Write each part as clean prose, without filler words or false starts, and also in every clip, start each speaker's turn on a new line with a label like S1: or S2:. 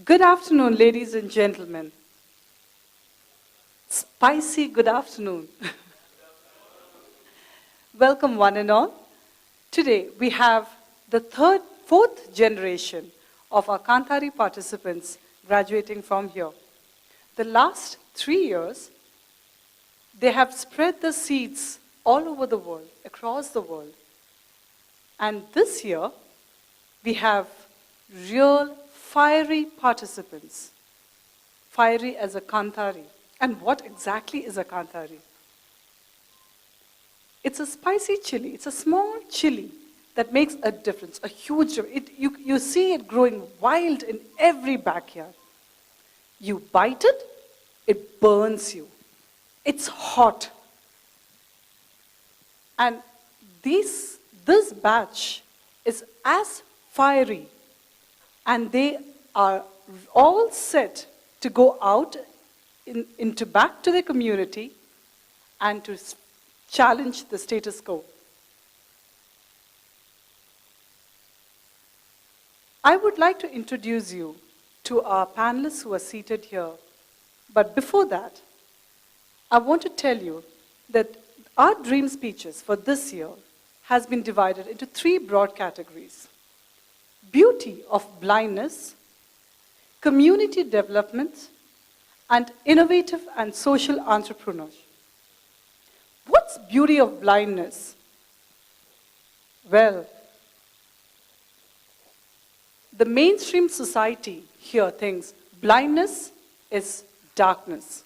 S1: Good afternoon, ladies and gentlemen. Spicy good afternoon. Welcome, one and all. Today, we have the fourth generation of our Kantari participants graduating from here. The last 3 years, they have spread the seeds all over the world, across the world. And this year, we have real fiery participants, fiery as a Kantari. And what exactly is a Kantari? It's a spicy chili. It's a small chili that makes a difference, a huge difference. You see it growing wild in every backyard. You bite it, it burns you. It's hot. And this batch is as fiery, and they are all set to go out back to the community and to challenge the status quo. I would like to introduce you to our panelists who are seated here. But before that, I want to tell you that our dream speeches for this year has been divided into 3 broad categories: beauty of blindness, community development, and innovative and social entrepreneurship. What's beauty of blindness? Well, the mainstream society here thinks blindness is darkness.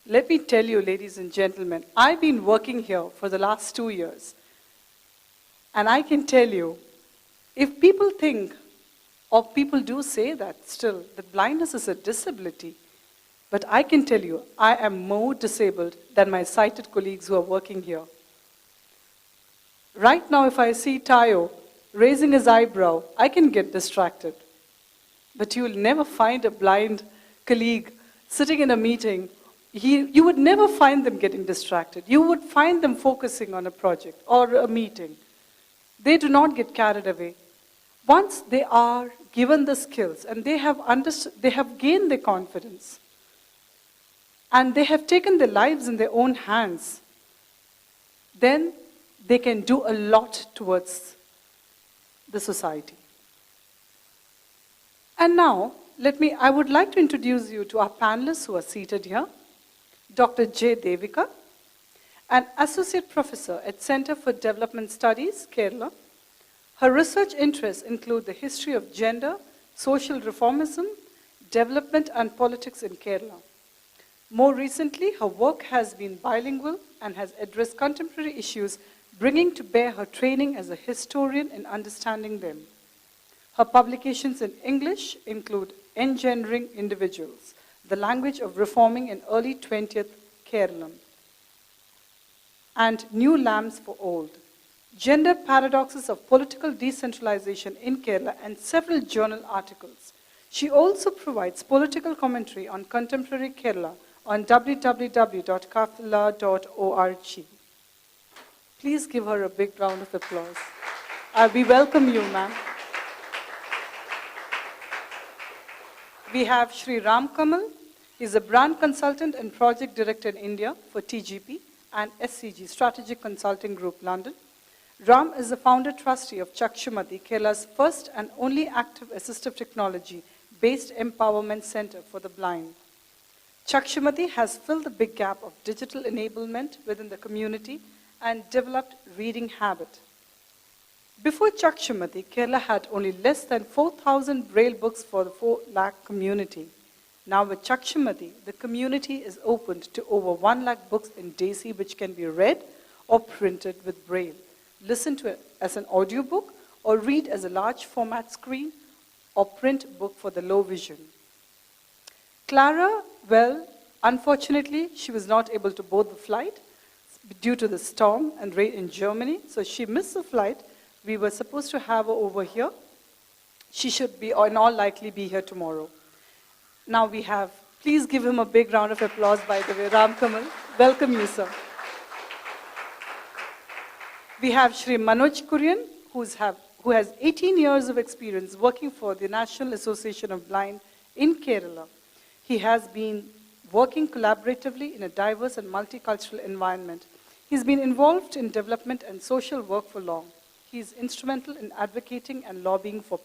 S1: Let me tell you, ladies and gentlemen, I've been working here for the last 2 years, and I can tell you, if people think, or people do say that still, that blindness is a disability, but I can tell you, I am more disabled than my sighted colleagues who are working here. Right now, if I see Tayo raising his eyebrow, I can get distracted. But you will never find a blind colleague sitting in a meeting. You would never find them getting distracted. You would find them focusing on a project or a meeting. They do not get carried away. Once they are given the skills and they have gained their confidence, and they have taken their lives in their own hands, then they can do a lot towards the society. And now, I would like to introduce you to our panelists who are seated here. Dr. J. Devika, an associate professor at Center for Development Studies, Kerala. Her research interests include the history of gender, social reformism, development and politics in Kerala. More recently, her work has been bilingual and has addressed contemporary issues, bringing to bear her training as a historian in understanding them. Her publications in English include Engendering Individuals, the Language of Reforming in Early 20th Kerala, and New Lamps for Old, Gender Paradoxes of Political Decentralization in Kerala, and several journal articles. She also provides political commentary on contemporary Kerala on www.kafla.org. Please give her a big round of applause. We welcome you, ma'am. We have Shri Ram Kamal. He's a brand consultant and project director in India for TGP and SCG, Strategic Consulting Group, London. Ram is the founder trustee of Chakshumati, Kerala's first and only active assistive technology-based empowerment center for the blind. Chakshumati has filled the big gap of digital enablement within the community and developed reading habit. Before Chakshumati, Kerala had only less than 4,000 braille books for the 4 lakh community. Now with Chakshumati, the community is opened to over 1 lakh books in Desi which can be read or printed with braille, listen to it as an audiobook, or read as a large format screen or print book for the low vision. Clara, well, unfortunately, she was not able to board the flight due to the storm and rain in Germany, so she missed the flight. We were supposed to have her over here. She should be, or in all likely, be here tomorrow. Now we have, please give him a big round of applause, by the way, Ram Kamal. Welcome you, sir. We have Shri Manoj Kurian, who has 18 years of experience working for the National Association of Blind in Kerala. He has been working collaboratively in a diverse and multicultural environment. He's been involved in development and social work for long. He is instrumental in advocating and lobbying for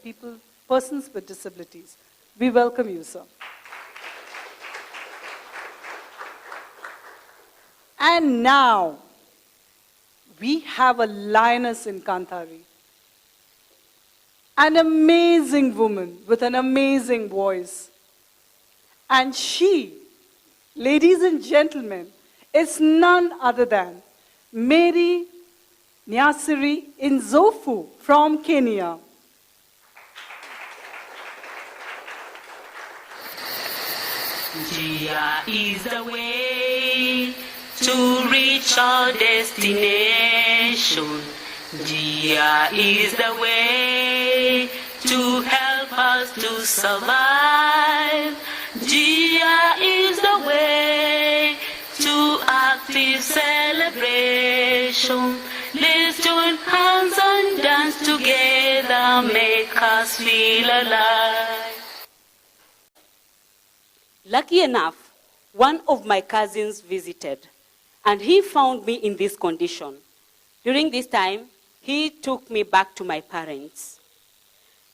S1: persons with disabilities. We welcome you, sir. And now, we have a lioness in Kantari. An amazing woman with an amazing voice. And she, ladies and gentlemen, is none other than Mary Nyasiri Inzofu from Kenya.
S2: NJIA is the way to reach our destination. NJIA is the way to help us to survive. NJIA is the way to active celebration. Let's join hands and dance together, make us feel alive. Lucky enough, one of my cousins visited, and he found me in this condition. During this time, he took me back to my parents.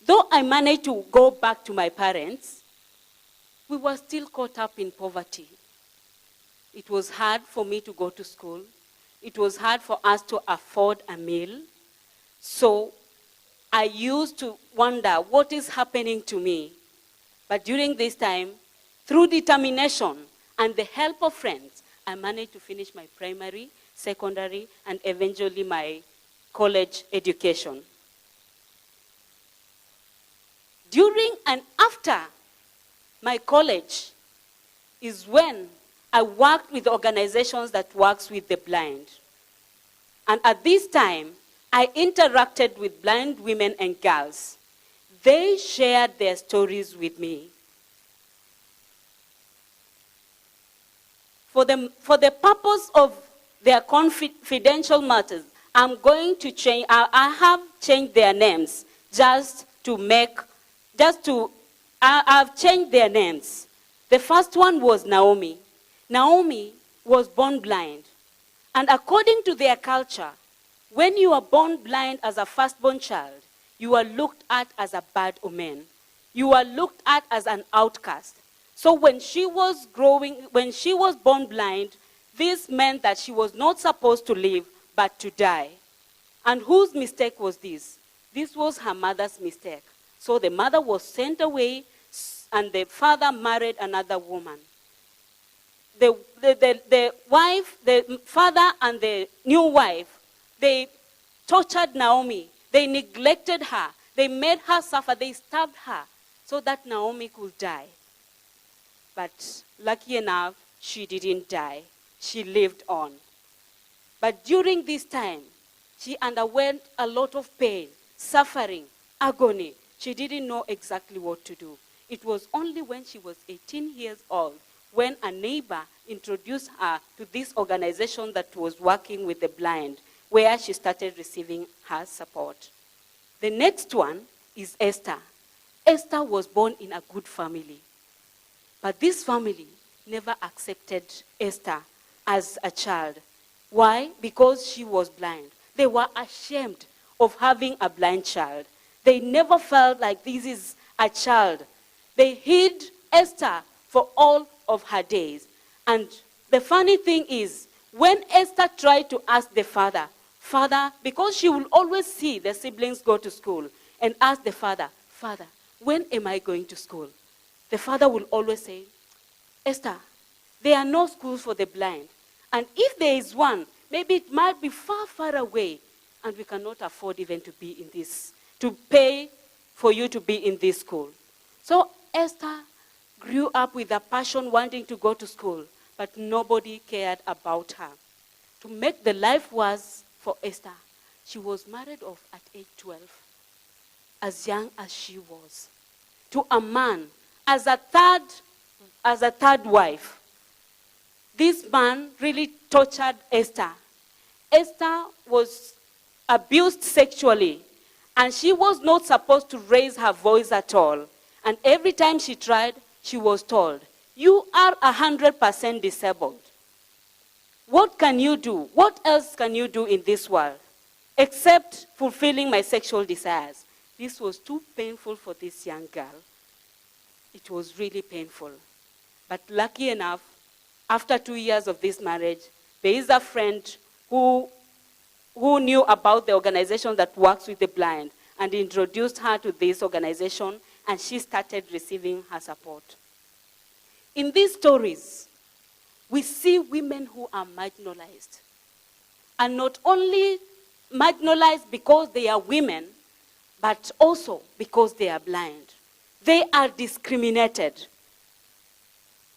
S2: Though I managed to go back to my parents, we were still caught up in poverty. It was hard for me to go to school. It was hard for us to afford a meal. So I used to wonder what is happening to me. But during this time, through determination and the help of friends, I managed to finish my primary, secondary, and eventually my college education. During and after my college is when I worked with organizations that works with the blind. And at this time, I interacted with blind women and girls. They shared their stories with me. For the purpose of their confidential matters, I'm going to change, I have changed their names I've changed their names. The first one was Naomi. Naomi was born blind. And according to their culture, when you are born blind as a firstborn child, you are looked at as a bad omen. You are looked at as an outcast. So when she was born blind, this meant that she was not supposed to live, but to die. And whose mistake was this? This was her mother's mistake. So the mother was sent away, and the father married another woman. The father and the new wife, they tortured Naomi. They neglected her. They made her suffer. They stabbed her so that Naomi could die. But lucky enough, she didn't die. She lived on. But during this time, she underwent a lot of pain, suffering, agony. She didn't know exactly what to do. It was only when she was 18 years old when a neighbor introduced her to this organization that was working with the blind, where she started receiving her support. The next one is Esther. Esther was born in a good family. But this family never accepted Esther as a child. Why? Because she was blind. They were ashamed of having a blind child. They never felt like this is a child. They hid Esther for all of her days. And the funny thing is, when Esther tried to ask the father, because she will always see the siblings go to school, and ask the father, Father, when am I going to school? The father will always say, Esther, there are no schools for the blind. And if there is one, maybe it might be far, far away, and we cannot afford even to be in this, to pay for you to be in this school. So Esther grew up with a passion wanting to go to school, but nobody cared about her. To make the life worse for Esther, she was married off at age 12, as young as she was, to a man as a third wife. This man really tortured Esther. Esther was abused sexually, And she was not supposed to raise her voice at all. And every time she tried, she was told, "You are 100% disabled. What can you do? What else can you do in this world except fulfilling my sexual desires?" This was too painful for this young girl. It was really painful. But lucky enough, after 2 years of this marriage, there is a friend who knew about the organization that works with the blind and introduced her to this organization, and she started receiving her support. In these stories, we see women who are marginalized. And not only marginalized because they are women, but also because they are blind. They are discriminated.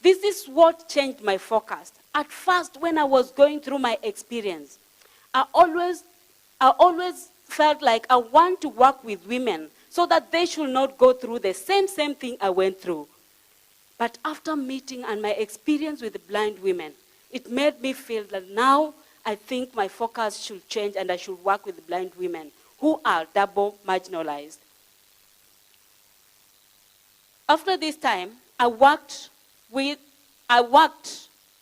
S2: This is what changed my focus. At first, when I was going through my experience, I always felt like I want to work with women so that they should not go through the same thing I went through. But after meeting and my experience with the blind women, it made me feel that now I think my focus should change and I should work with blind women who are double marginalized. After this time, I worked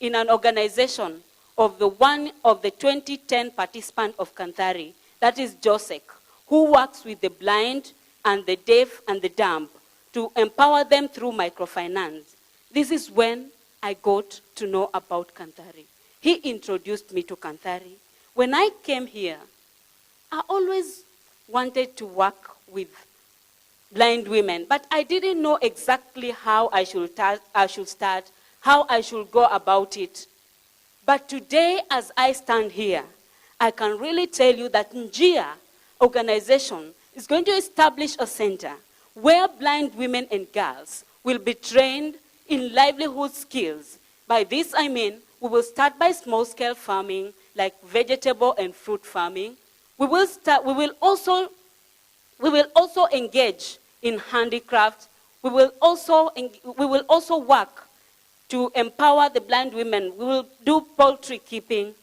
S2: in an organization of one of the 2010 participants of Kanthari, that is JOSEC, who works with the blind and the deaf and the dumb to empower them through microfinance. This is when I got to know about Kanthari. He introduced me to Kanthari. When I came here, I always wanted to work with blind women, but I didn't know exactly how I should start, how I should go about it. But today, as I stand here, I can really tell you that NJIA organization is going to establish a center where blind women and girls will be trained in livelihood skills. By this I mean, we will start by small-scale farming, like vegetable and fruit farming. We will also engage in handicraft. We will also work to empower the blind women. We will do poultry keeping.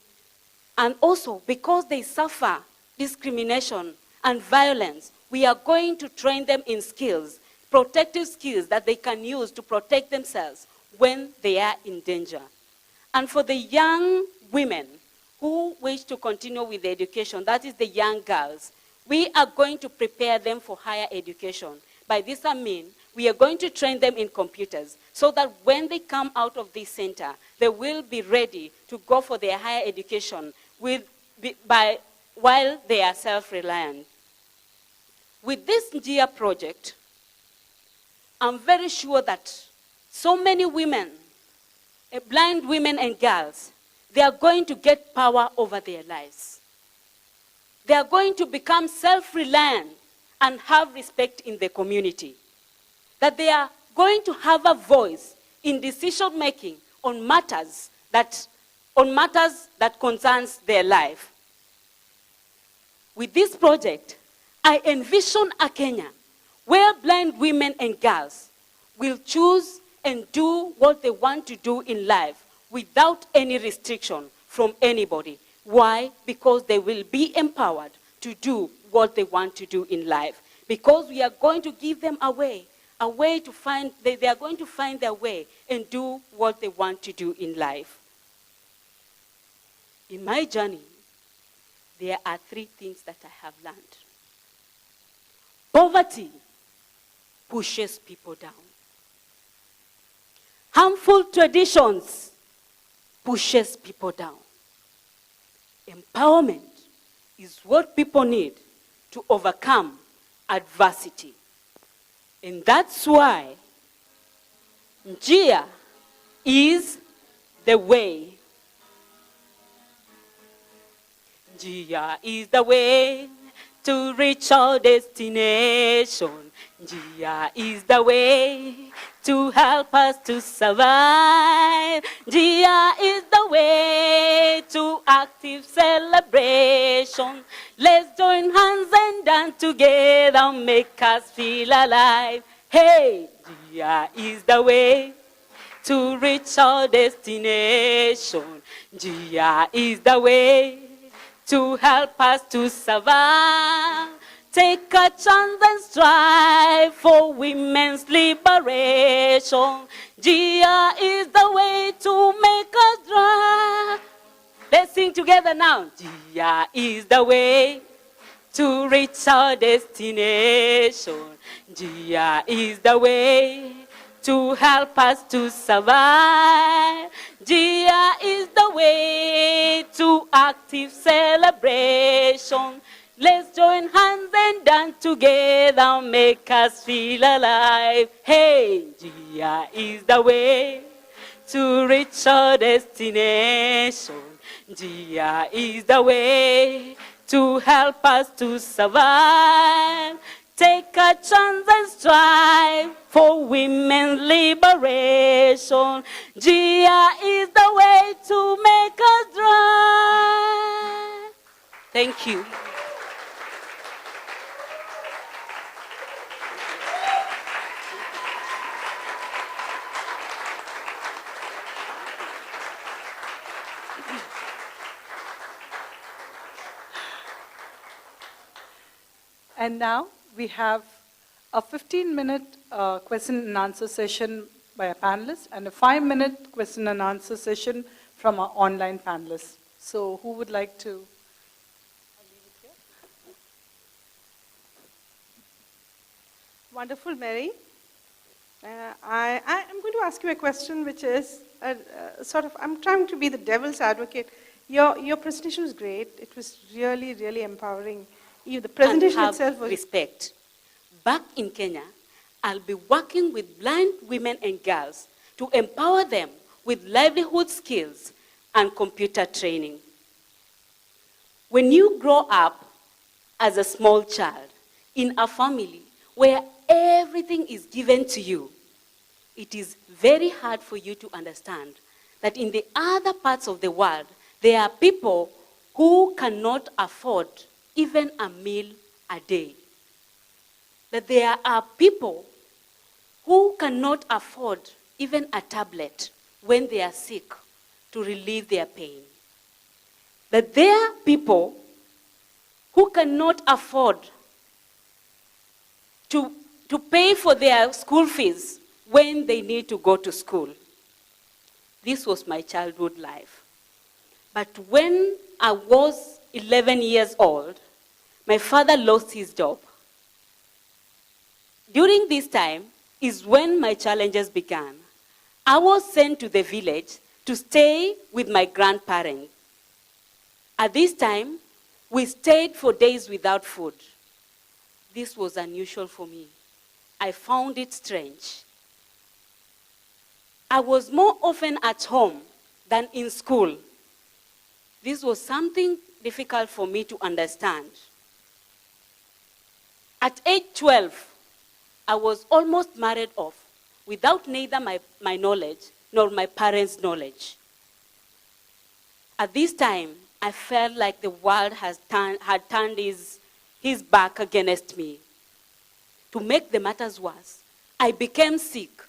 S2: And also, because they suffer discrimination and violence, we are going to train them in skills, protective skills that they can use to protect themselves when they are in danger. And for the young women who wish to continue with the education, that is the young girls, we are going to prepare them for higher education. By this I mean, we are going to train them in computers so that when they come out of this center, they will be ready to go for their higher education while they are self-reliant. With this NJIA project, I'm very sure that so many women, blind women and girls, they are going to get power over their lives. They are going to become self-reliant and have respect in the community. That they are going to have a voice in decision-making on matters that concerns their life. With this project, I envision a Kenya where blind women and girls will choose and do what they want to do in life without any restriction from anybody. Why? Because they will be empowered to do what they want to do in life. Because we are going to give them a way to find, they are going to find their way and do what they want to do in life. In my journey, there are 3 things that I have learned. Poverty pushes people down. Harmful traditions pushes people down. Empowerment is what people need to overcome adversity. And that's why NJIA is the way. NJIA is the way to reach our destination. NJIA is the way to help us to survive. NJIA is the way to active celebration. Let's join hands and dance together, make us feel alive. Hey, NJIA is the way to reach our destination. NJIA is the way to help us to survive. Take a chance and strive for women's liberation. NJIA is the way to make us drive. Let's sing together now. NJIA is the way to reach our destination. NJIA is the way to help us to survive. NJIA is the way to active celebration. Let's join hands and dance together, make us feel alive. Hey, NJIA is the way to reach our destination. NJIA is the way to help us to survive. Take a chance and strive for women's liberation. NJIA is the way to make us drive. Thank you.
S1: And now we have a 15-minute question and answer session by a panelist and a 5-minute question and answer session from our online panelists. So who would like to? I'll leave it here.
S3: Wonderful, Mary. I'm going to ask you a question which is I'm trying to be the devil's advocate. Your presentation was great. It was really, really empowering. The presentation
S2: and have
S3: itself was...
S2: respect. Back in Kenya, I'll be working with blind women and girls to empower them with livelihood skills and computer training. When you grow up as a small child in a family where everything is given to you, it is very hard for you to understand that in the other parts of the world, there are people who cannot afford even a meal a day. That there are people who cannot afford even a tablet when they are sick to relieve their pain. That there are people who cannot afford to pay for their school fees when they need to go to school. This was my childhood life. But when I was 11 years old, my father lost his job. During this time is when my challenges began. I was sent to the village to stay with my grandparents. At this time, we stayed for days without food. This was unusual for me. I found it strange. I was more often at home than in school. This was something difficult for me to understand. At age 12, I was almost married off without neither my knowledge nor my parents' knowledge. At this time, I felt like the world had turned his back against me. To make the matters worse, I became sick